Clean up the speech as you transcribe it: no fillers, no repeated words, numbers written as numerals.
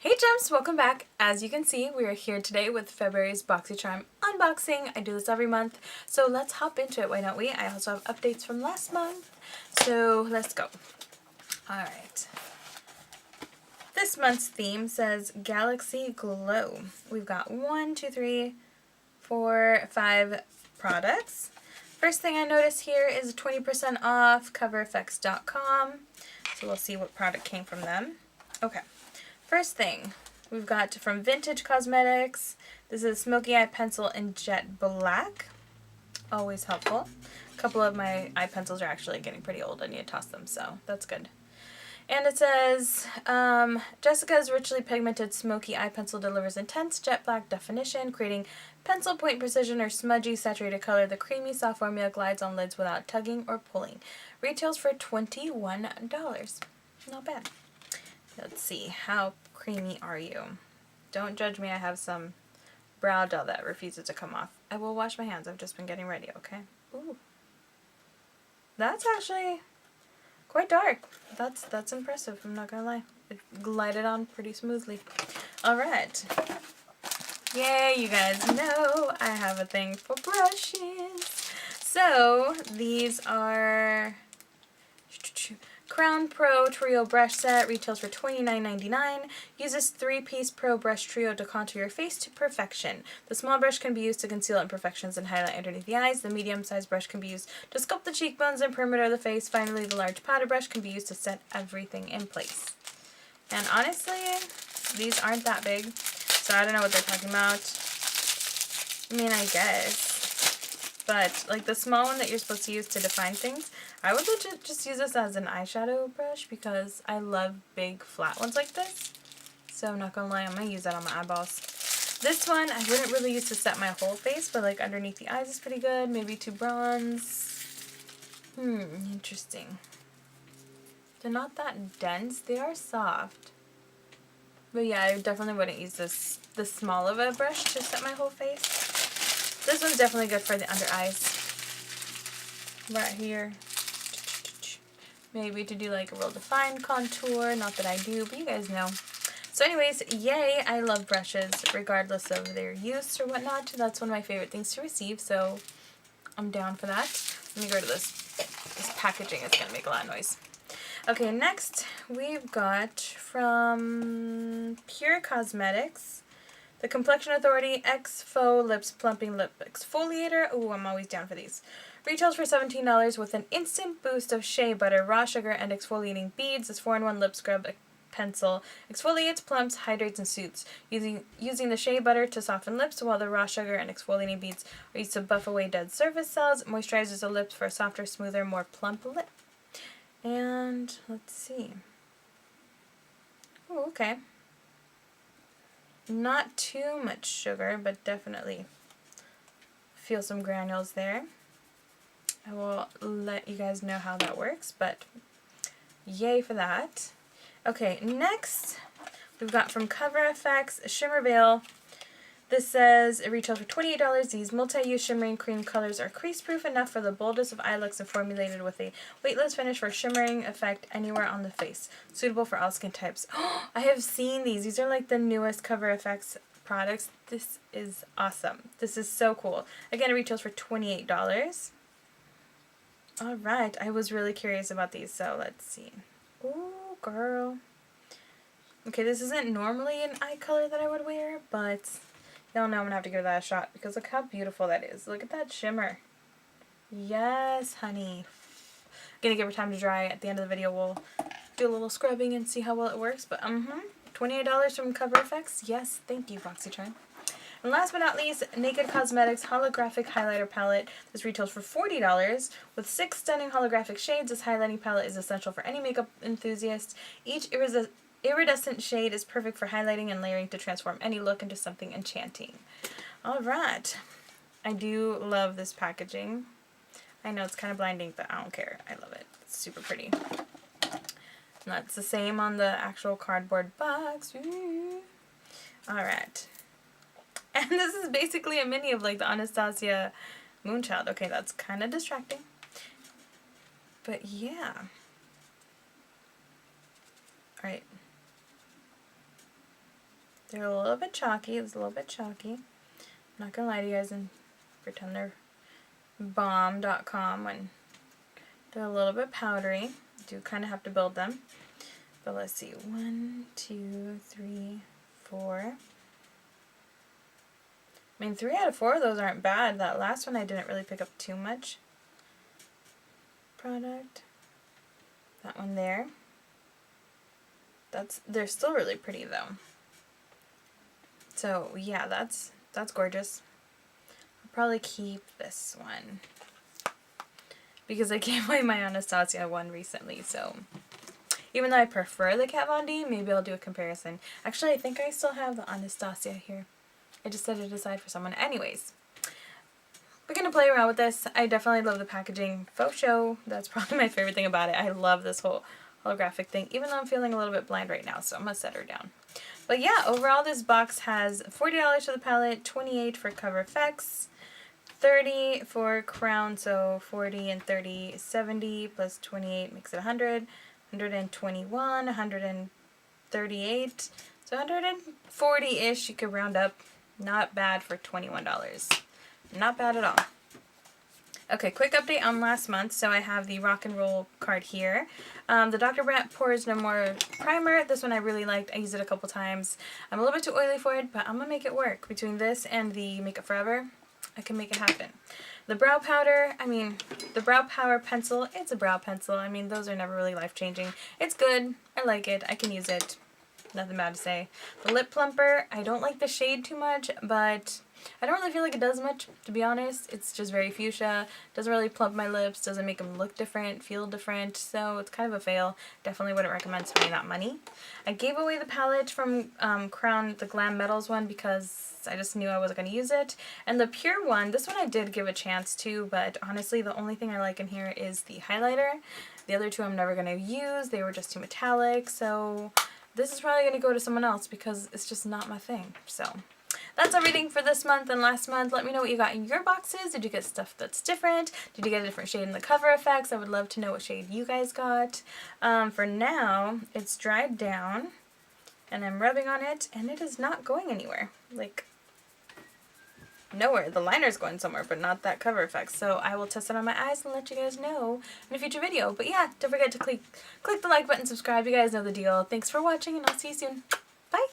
Hey Gems, welcome back. As you can see, we are here today with February's Boxycharm unboxing. I do this every month, so let's hop into it, why don't we? I also have updates from last month, so let's go. Alright. This month's theme says Galaxy Glow. We've got 1, 2, 3, 4, 5 products. First thing I notice here is 20% off coverfx.com, so we'll see what product came from them. Okay. First thing, we've got from Vintage Cosmetics. This is Smoky Eye Pencil in Jet Black. Always helpful. A couple of my eye pencils are actually getting pretty old. I need to toss them, so that's good. And it says, Jessica's richly pigmented smoky eye pencil delivers intense jet black definition, creating pencil point precision or smudgy saturated color. The creamy soft formula glides on lids without tugging or pulling. Retails for $21. Not bad. Let's see, how creamy are you? Don't judge me, I have some brow gel that refuses to come off. I will wash my hands, I've just been getting ready, okay? Ooh. That's actually quite dark. That's impressive, I'm not gonna lie. It glided on pretty smoothly. Alright. Yay, you guys know I have a thing for brushes. So, these are Crown Pro Trio Brush Set, retails for $29.99. Uses 3-piece Pro Brush Trio to contour your face to perfection. The small brush can be used to conceal imperfections and highlight underneath the eyes. The medium-sized brush can be used to sculpt the cheekbones and perimeter of the face. Finally, the large powder brush can be used to set everything in place. And honestly, these aren't that big, so I don't know what they're talking about. I mean, I guess. But, like, the small one that you're supposed to use to define things, I would legit just use this as an eyeshadow brush because I love big, flat ones like this. So I'm not gonna lie, I'm gonna use that on my eyeballs. This one, I wouldn't really use to set my whole face, but, like, underneath the eyes is pretty good. Maybe to bronze. Interesting. They're not that dense. They are soft. But yeah, I definitely wouldn't use this small of a brush to set my whole face. This one's definitely good for the under eyes. Right here. Maybe to do like a real defined contour. Not that I do, but you guys know. So anyways, yay, I love brushes regardless of their use or whatnot. That's one of my favorite things to receive, so I'm down for that. Let me go to this. This packaging is going to make a lot of noise. Okay, next we've got from Pure Cosmetics. The Complexion Authority XOXO Lips Plumping Lip Exfoliator. Ooh, I'm always down for these. Retails for $17 with an instant boost of shea butter, raw sugar, and exfoliating beads. This 4-in-1 lip scrub pencil exfoliates, plumps, hydrates, and soothes. Using the shea butter to soften lips, while the raw sugar and exfoliating beads are used to buff away dead surface cells. Moisturizes the lips for a softer, smoother, more plump lip. And let's see. Oh, okay. Not too much sugar, but definitely feel some granules there. I will let you guys know how that works, but yay for that. Okay, next we've got from CoverFX Shimmer Veil. This says it retails for $28. These multi-use shimmering cream colors are crease-proof enough for the boldest of eye looks and formulated with a weightless finish for shimmering effect anywhere on the face. Suitable for all skin types. Oh, I have seen these. These are like the newest CoverFX products. This is awesome. This is so cool. Again, it retails for $28. Alright, I was really curious about these, so let's see. Ooh, girl. Okay, this isn't normally an eye color that I would wear, but y'all know I'm going to have to give that a shot because look how beautiful that is. Look at that shimmer. Yes, honey. I'm going to give her time to dry. At the end of the video, we'll do a little scrubbing and see how well it works. But, $28 from CoverFX. Yes, thank you, Boxycharm. And last but not least, Naked Cosmetics Holographic Highlighter Palette. This retails for $40. With 6 stunning holographic shades, this highlighting palette is essential for any makeup enthusiast. Each iridescent shade is perfect for highlighting and layering to transform any look into something enchanting. Alright. I do love this packaging. I know it's kind of blinding, but I don't care. I love it. It's super pretty. And that's the same on the actual cardboard box. Alright. And this is basically a mini of like the Anastasia Moonchild. Okay, that's kind of distracting. But yeah. Alright. They're a little bit chalky. It was a little bit chalky. I'm not gonna lie to you guys and pretend they're bomb.com when they're a little bit powdery. You do kind of have to build them. But let's see. 1, 2, 3, 4. I mean, 3 out of 4 of those aren't bad. That last one I didn't really pick up too much product. That one there. They're still really pretty though. So yeah, that's gorgeous. I'll probably keep this one because I gave away my Anastasia one recently. So even though I prefer the Kat Von D, maybe I'll do a comparison. Actually, I think I still have the Anastasia here. I just set it aside for someone. Anyways, we're going to play around with this. I definitely love the packaging. Faux show, that's probably my favorite thing about it. I love this whole holographic thing, even though I'm feeling a little bit blind right now, so I'm going to set her down. But yeah, overall this box has $40 for the palette, $28 for cover effects, $30 for crown, so 40 and 30, 70 plus 28 makes it 100, 121, 138, so 140-ish you could round up. Not bad for $21. Not bad at all. Okay, quick update on last month. So I have the Rock and Roll card here. The Dr. Brandt Pores No More Primer. This one I really liked. I used it a couple times. I'm a little bit too oily for it, but I'm going to make it work. Between this and the Makeup Forever, I can make it happen. The brow powder, I mean, the brow power pencil, it's a brow pencil. I mean, those are never really life-changing. It's good. I like it. I can use it. Nothing bad to say. The lip plumper, I don't like the shade too much, but I don't really feel like it does much, to be honest. It's just very fuchsia. Doesn't really plump my lips. Doesn't make them look different, feel different. So it's kind of a fail. Definitely wouldn't recommend spending that money. I gave away the palette from Crown, the Glam Metals one, because I just knew I wasn't going to use it. And the Pure one, this one I did give a chance to, but honestly the only thing I like in here is the highlighter. The other two I'm never going to use. They were just too metallic, so this is probably going to go to someone else because it's just not my thing. So that's everything for this month and last month. Let me know what you got in your boxes. Did you get stuff that's different? Did you get a different shade in the cover effects? I would love to know what shade you guys got. For now, it's dried down and I'm rubbing on it and it is not going anywhere. Like, nowhere. The liner's going somewhere, but not that cover effect. So I will test it on my eyes and let you guys know in a future video. But yeah, don't forget to click the like button, subscribe. You guys know the deal. Thanks for watching and I'll see you soon.